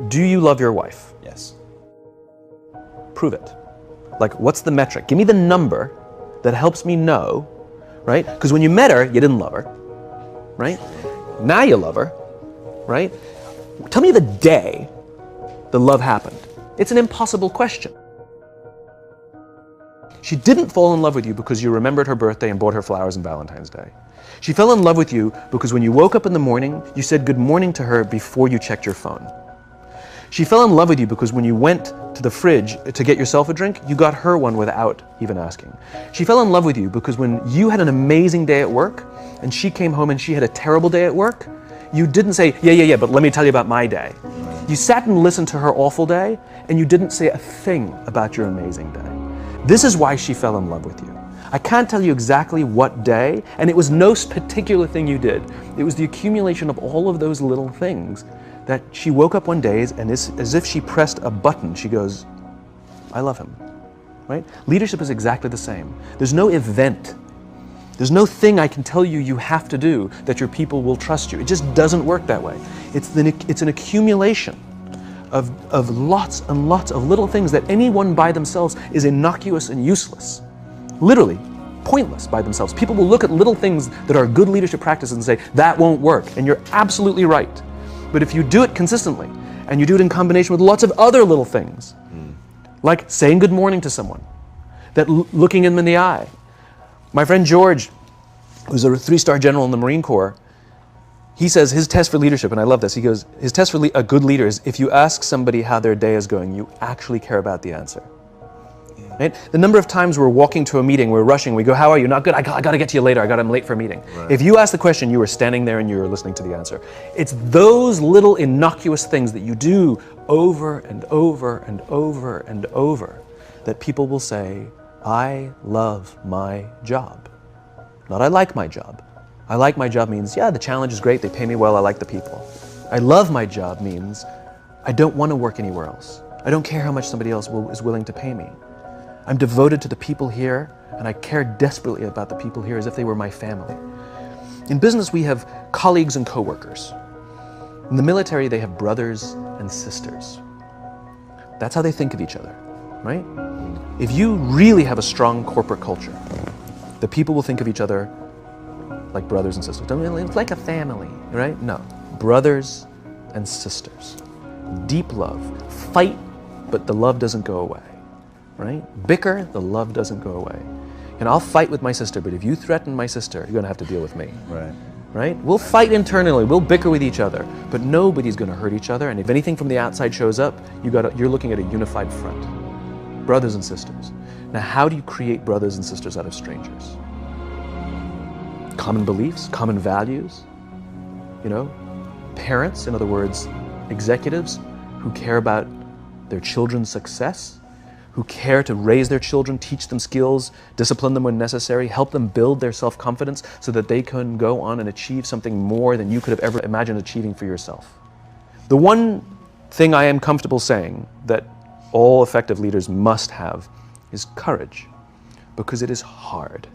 Do you love your wife? Yes. Prove it. Like, what's the metric? Give me the number that helps me know, right? Because when you met her, you didn't love her, right? Now you love her, right? Tell me the day the love happened. It's an impossible question. She didn't fall in love with you because you remembered her birthday and bought her flowers on Valentine's Day. She fell in love with you because when you woke up in the morning, you said good morning to her before you checked your phone. She fell in love with you because when you went to the fridge to get yourself a drink, you got her one without even asking. She fell in love with you because when you had an amazing day at work and she came home and she had a terrible day at work, you didn't say, yeah, but let me tell you about my day. You sat and listened to her awful day and you didn't say a thing about your amazing day. This is why she fell in love with you. I can't tell you exactly what day, and it was no particular thing you did. It was the accumulation of all of those little things that she woke up one day and as if she pressed a button, she goes, I love him, right? Leadership is exactly the same. There's no event. There's no thing I can tell you you have to do that your people will trust you. It just doesn't work that way. It's an accumulation of lots and lots of little things that anyone by themselves is innocuous and useless. Literally, pointless by themselves. People will look at little things that are good leadership practices and say, that won't work. And you're absolutely right. But if you do it consistently, and you do it in combination with lots of other little things, like saying good morning to someone, that looking them in the eye. My friend George, who's a 3-star general in the Marine Corps, he says his test for leadership, and I love this, he goes, his test for a good leader is if you ask somebody how their day is going, you actually care about the answer. Right? The number of times we're walking to a meeting, we're rushing, we go, how are you? Not good, I got to get to you later, I'm late for a meeting. Right. If you ask the question, you were standing there and you were listening to the answer. It's those little innocuous things that you do over and over and over and over that people will say, I love my job. Not I like my job. I like my job means, yeah, the challenge is great, they pay me well, I like the people. I love my job means, I don't want to work anywhere else. I don't care how much somebody else is willing to pay me. I'm devoted to the people here, and I care desperately about the people here as if they were my family. In business, we have colleagues and coworkers. In the military, they have brothers and sisters. That's how they think of each other, right? If you really have a strong corporate culture, the people will think of each other like brothers and sisters. It's like a family, right? No, brothers and sisters. Deep love. Fight, but the love doesn't go away. Right? Bicker, the love doesn't go away. And I'll fight with my sister, but if you threaten my sister, you're going to have to deal with me. Right. Right? We'll fight internally, we'll bicker with each other, but nobody's going to hurt each other. And if anything from the outside shows up, you're looking at a unified front. Brothers and sisters. Now, how do you create brothers and sisters out of strangers? Common beliefs, common values, parents, in other words, executives who care about their children's success, who care to raise their children, teach them skills, discipline them when necessary, help them build their self-confidence so that they can go on and achieve something more than you could have ever imagined achieving for yourself. The one thing I am comfortable saying that all effective leaders must have is courage, because it is hard.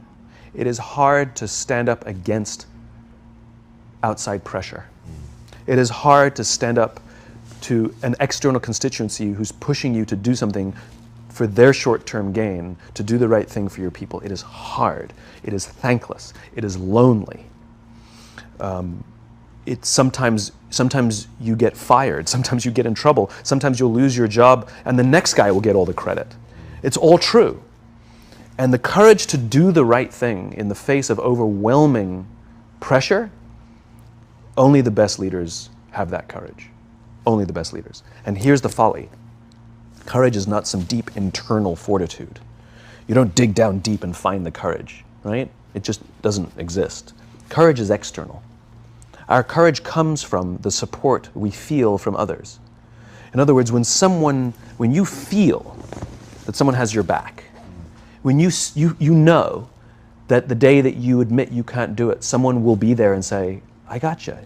It is hard to stand up against outside pressure. It is hard to stand up to an external constituency who's pushing you to do something for their short-term gain, to do the right thing for your people. It is hard. It is thankless. It is lonely. Sometimes you get fired. Sometimes you get in trouble. Sometimes you'll lose your job and the next guy will get all the credit. It's all true. And the courage to do the right thing in the face of overwhelming pressure, only the best leaders have that courage. Only the best leaders. And here's the folly. Courage is not some deep internal fortitude. You don't dig down deep and find the courage, right? It just doesn't exist. Courage is external. Our courage comes from the support we feel from others. In other words, when you feel that someone has your back, when you know that the day that you admit you can't do it, someone will be there and say, I got you.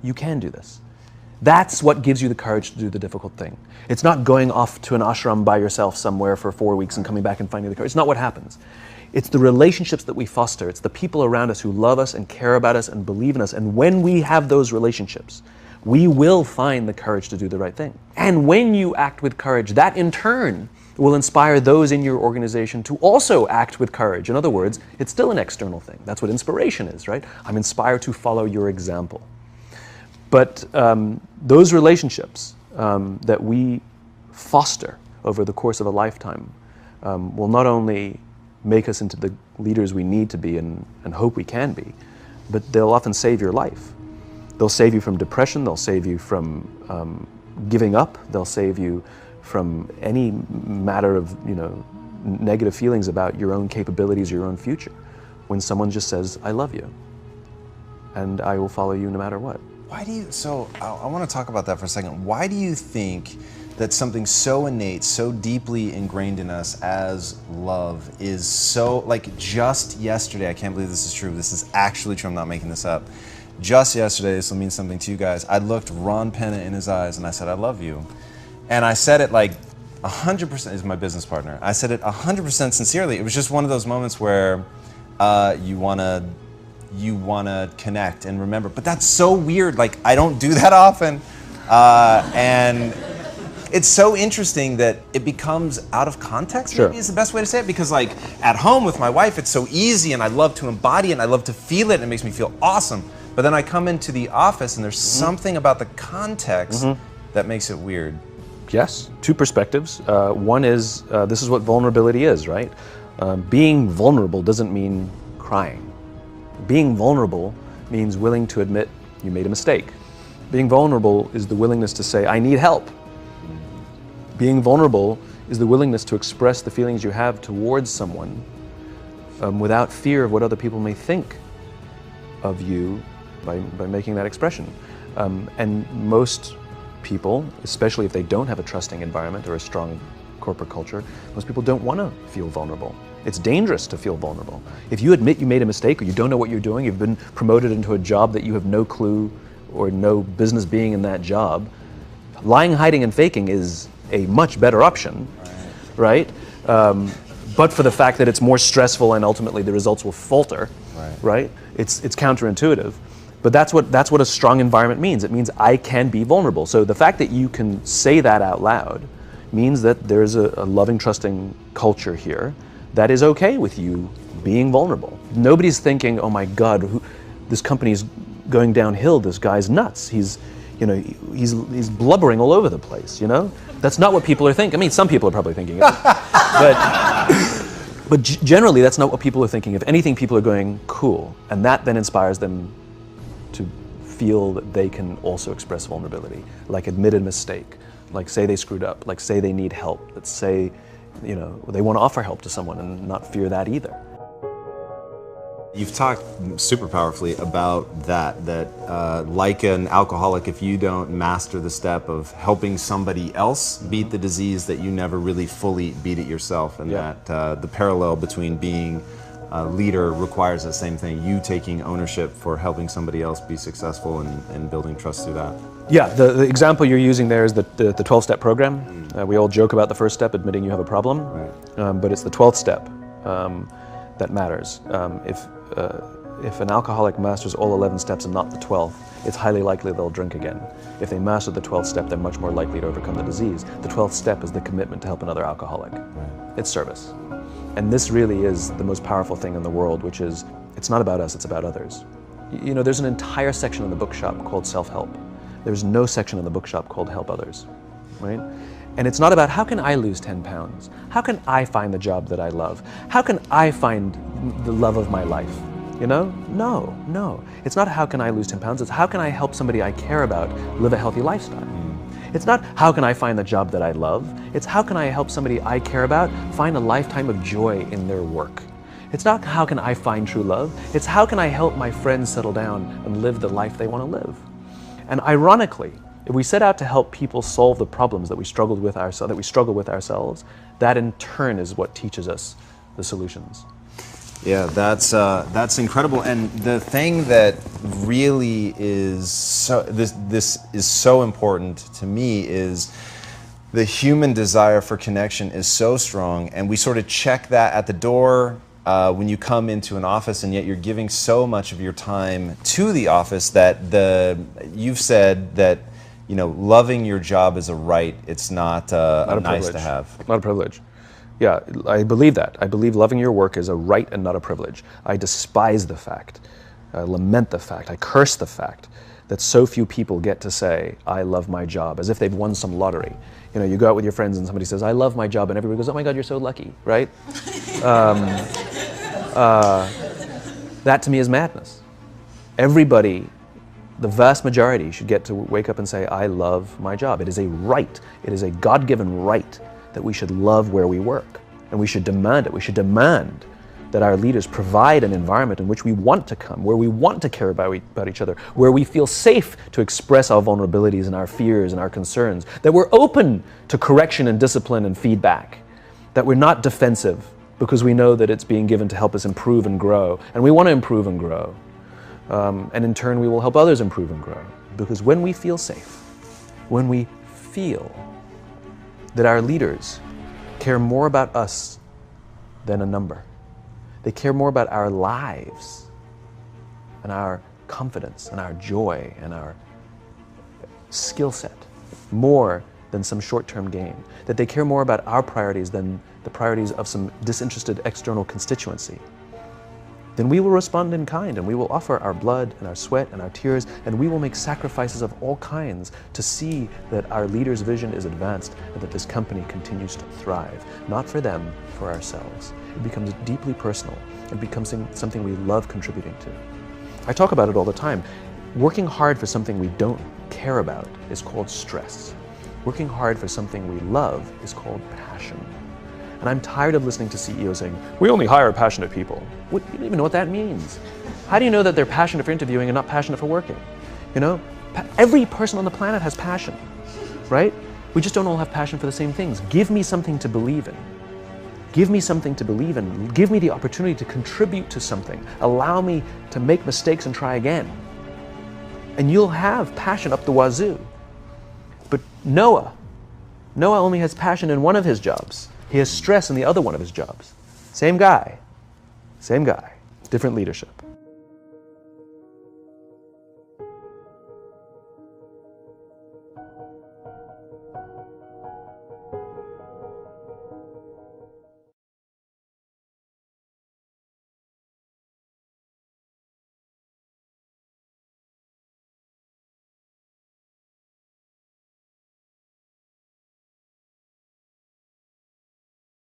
You can do this. That's what gives you the courage to do the difficult thing. It's not going off to an ashram by yourself somewhere for 4 weeks and coming back and finding the courage. It's not what happens. It's the relationships that we foster. It's the people around us who love us and care about us and believe in us. And when we have those relationships, we will find the courage to do the right thing. And when you act with courage, that in turn will inspire those in your organization to also act with courage. In other words, it's still an external thing. That's what inspiration is, right? I'm inspired to follow your example. But those relationships that we foster over the course of a lifetime will not only make us into the leaders we need to be and hope we can be, but they'll often save your life. They'll save you from depression, they'll save you from giving up, they'll save you from any matter of negative feelings about your own capabilities, your own future. When someone just says, I love you, and I will follow you no matter what. Why do you, so I want to talk about that for a second. Why do you think that something so innate, so deeply ingrained in us as love is so, like just yesterday, I can't believe this is true, this is actually true, I'm not making this up. Just yesterday, this will mean something to you guys, I looked Ron Penna in his eyes and I said, I love you. And I said it like 100%, is my business partner, I said it 100% sincerely. It was just one of those moments where you wanna connect and remember, but that's so weird, like I don't do that often. And it's so interesting that it becomes out of context, maybe is the best way to say it, because like at home with my wife, it's so easy and I love to embody it and I love to feel it and it makes me feel awesome. But then I come into the office and there's something about the context that makes it weird. Yes, two perspectives. One is, this is what vulnerability is, right? Being vulnerable doesn't mean crying. Being vulnerable means willing to admit you made a mistake. Being vulnerable is the willingness to say, I need help. Being vulnerable is the willingness to express the feelings you have towards someone without fear of what other people may think of you by making that expression. And most people, especially if they don't have a trusting environment or a strong corporate culture, most people don't want to feel vulnerable. It's dangerous to feel vulnerable. If you admit you made a mistake or you don't know what you're doing, you've been promoted into a job that you have no clue or no business being in that job, lying, hiding, and faking is a much better option, right? But for the fact that it's more stressful and ultimately the results will falter, right? It's counterintuitive. But that's what a strong environment means. It means I can be vulnerable. So the fact that you can say that out loud means that there's a loving, trusting culture here that is okay with you being vulnerable. Nobody's thinking, oh my God, this company's going downhill, this guy's nuts. He's blubbering all over the place, That's not what people are thinking. I mean, some people are probably thinking it. But generally, that's not what people are thinking. If anything, people are going, cool. And that then inspires them to feel that they can also express vulnerability, like admit a mistake, like say they screwed up, like say they need help, let's say, they want to offer help to someone and not fear that either. You've talked super powerfully about that like an alcoholic, if you don't master the step of helping somebody else beat the disease, that you never really fully beat it yourself, and that the parallel between being a leader requires the same thing, you taking ownership for helping somebody else be successful and building trust through that. Yeah, the example you're using there is the 12-step program. We all joke about the first step, admitting you have a problem, but it's the 12th step that matters. If an alcoholic masters all 11 steps and not the 12th, it's highly likely they'll drink again. If they master the 12th step, they're much more likely to overcome the disease. The 12th step is the commitment to help another alcoholic. It's service. And this really is the most powerful thing in the world, which is, it's not about us, it's about others. There's an entire section in the bookshop called self-help. There's no section in the bookshop called help others, right? And it's not about how can I lose 10 pounds? How can I find the job that I love? How can I find the love of my life? No. It's not how can I lose 10 pounds, it's how can I help somebody I care about live a healthy lifestyle. It's not how can I find the job that I love, it's how can I help somebody I care about find a lifetime of joy in their work. It's not how can I find true love, it's how can I help my friends settle down and live the life they want to live. And ironically, if we set out to help people solve the problems that we struggle with ourselves, that in turn is what teaches us the solutions. Yeah, that's incredible. And the thing that really is this is so important to me is the human desire for connection is so strong, and we sort of check that at the door when you come into an office, and yet you're giving so much of your time to the office that you've said that, you know, loving your job is a right. It's not a nice to have. Not a privilege. Yeah, I believe that. I believe loving your work is a right and not a privilege. I despise the fact, I lament the fact, I curse the fact that so few people get to say, I love my job, as if they've won some lottery. You know, you go out with your friends and somebody says, I love my job, and everybody goes, oh my God, you're so lucky, right? That to me is madness. Everybody, the vast majority, should get to wake up and say, I love my job. It is a right. It is a God-given right that we should love where we work, and we should demand it. We should demand that our leaders provide an environment in which we want to come, where we want to care about each other, where we feel safe to express our vulnerabilities and our fears and our concerns, that we're open to correction and discipline and feedback, that we're not defensive because we know that it's being given to help us improve and grow, and we want to improve and grow. And in turn, we will help others improve and grow. Because when we feel safe, when we feel that our leaders care more about us than a number, they care more about our lives and our confidence and our joy and our skill set more than some short-term gain, that they care more about our priorities than the priorities of some disinterested external constituency, then we will respond in kind, and we will offer our blood and our sweat and our tears, and we will make sacrifices of all kinds to see that our leader's vision is advanced and that this company continues to thrive, not for them, for ourselves. It becomes deeply personal. It becomes something we love contributing to. I talk about it all the time. Working hard for something we don't care about is called stress. Working hard for something we love is called passion. And I'm tired of listening to CEOs saying, we only hire passionate people. You don't even know what that means. How do you know that they're passionate for interviewing and not passionate for working? You know, every person on the planet has passion, right? We just don't all have passion for the same things. Give me something to believe in. Give me something to believe in. Give me the opportunity to contribute to something. Allow me to make mistakes and try again. And you'll have passion up the wazoo. But Noah only has passion in one of his jobs. He has stress in the other one of his jobs. Same guy, different leadership.